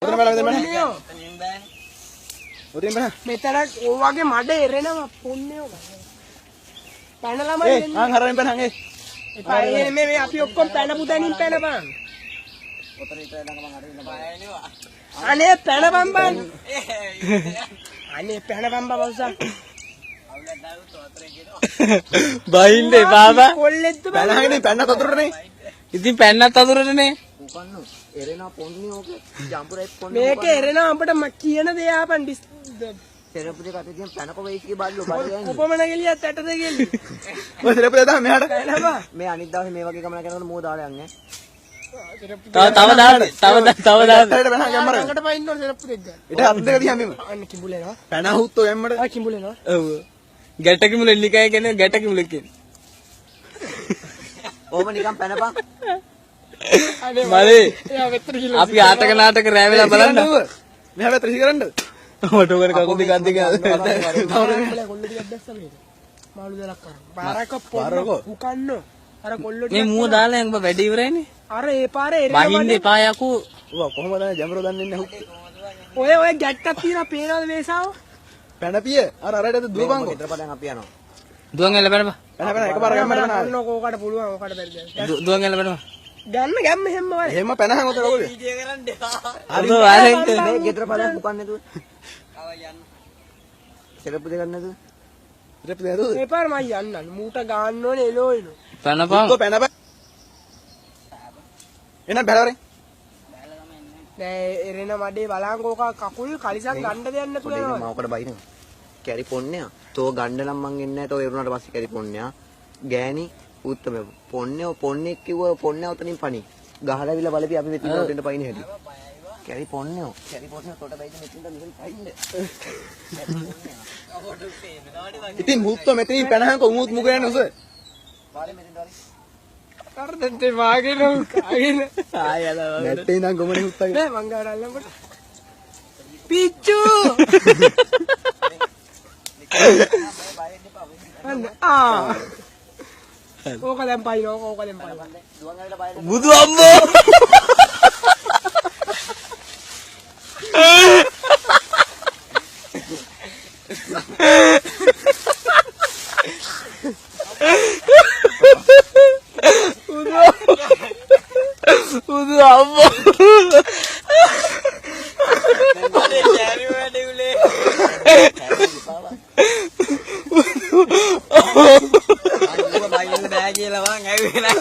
මෙතන ඕවාගේ මඩ එරෙනවා පොන්නේව. පැනලාම එන්නේ. ආන් හරියෙන් පැනහන් ඒ. එපා මේ අපි ඔක්කොම පැනපු තැනින් පැනපන්. ඔතන ඉත ළඟ මං හරියෙන් බයනවා. අනේ පැනපන් බං. අනේ පැනපන් බවසා. අවුලක් දාවුත් ඔතරේ කියනවා. බයින්නේ බාබා. කොල්ලෙද්ද පැනහගෙන පැන්න තතුරනේ. ඉතින් පැන්නත් අතුරටනේ. උකන්නු එරෙනා පොන්නේ ඕක ජම්පුරයි පොන්නේ. මේක එරෙනා අපිට කියන දේ ආපන් සෙරපු දෙක අතේ තියෙන පැනක වෙයි කිය බල්ලෝ බඩ යන්නේ. කොපමණ ගෙලියත් ඇටද ගෙලි. ඔය සෙරපු දෙක තමයි මෙහාට. පැනපා. මේ අනිත් දවසේ මේ වගේ ගමන කරනකොට මෝ දාලා යන්නේ. තව දාන්න. තව දාන්න. පැනට පැනහ ගම්මර. ළඟට පයින්න ඕන සෙරපු දෙක ගන්න. ඊට අත් දෙක දිහා මෙම. අන්න කිඹුලේනවා. පැනහුත් ඔය එම්මඩ. ආ කිඹුලේනවා. ඔව්. ගැට කිඹුල එල්ලිකය කියන්නේ ගැට කිඹුල කියන්නේ. ඕම නිකන් පැනපන්. මලේ අපි ආතක නාටක රෑ වෙලා බලන්න. මෙහා පැත්තට ඉසි කරන්නද? මට උගන කකුල් දෙකක් දෙක. කොල්ල ටිකක් දැස්සා මේක. මාළු දෙලක් කරා. පාරක පොරක උකන්න. අර කොල්ල ටික මේ මුව දාලා යන් වැඩ ඉවරයිනේ. අර ඒ පාරේ එරෙනවා. බහින්නේ එපා යකෝ. ඔව් කොහොමද ජඹරෝ දන්නේ නැහැ. ඔය ගැට්ටක් තියලා පේනවද මේසාව? පැනපිය. අර අරට දුවපන්කෝ. ඊතර පදන් අපි යනවා. දුවන් එල්ල පැනපන්. පැන එකපාර ගම්මට යන්න ඕකට පුළුවන් ඕකට බැරිද? දුවන් එල්ල පැනපන්. ගන්න ගැම්ම හැම වල. එහෙම පැනහන් උතර ඔය. වීඩියෝ කරන්න එපා. හරි වාරෙන් මේ ගෙදර පදන් පුපන්නේ නැතුව. ආව යන්න. සෙරප්පු දෙක ගන්න නැතුව. සෙරප්පු දෙක නැතුව. ඒ පාර මම යන්න. මූට ගන්න ඕනේ එලෝ එනෝ. පැනපන්. උතෝ පැනපන්. එන්න බැලවරේ. බැලලා තමයි එන්නේ. නෑ එරෙන මඩේ බලංකෝ කකුල් කලිසක් ගන්න දෙයක් නැතුව යනවා. මම ඔකට බයිනවා. කැරි පොන්නේ. තෝ ගන්න නම් මං එන්නේ නැහැ. තෝ එරුණාට පස්සේ කැරි පොන්නේ. ගෑණි උත්තම පොන්නේ කිව්ව පොන්නේ උතනින් පණි ගහලාවිලා බලපි අපි මෙතන උඩට පයින් හැටි කැරි පොන්නේ තොට බයිද මෙතන මෙතන පයින්න ඉතින් මුත්ත මෙතනින් පැනහන් කොමුත් මුග යන්නේ උස පාරේ මෙතන ඩාලි කරදෙන්ටේ වාගෙන කාගෙන ආයලා නැත්තේ ඉඳන් ගොමනේ හුත්තගේ නෑ මං ගාවට අල්ලන්නකොට පිච්චු ආ ඕක දැන් පයින් ඕක දැන් පයින් දුවන් ඇවිල්ලා පයින් බුදු අම්මෝ බුදු අම්මෝ මඩේ ශාරි වැඩේ උලේ බයින්න බෑ කියලා මං ඇවිල්ලා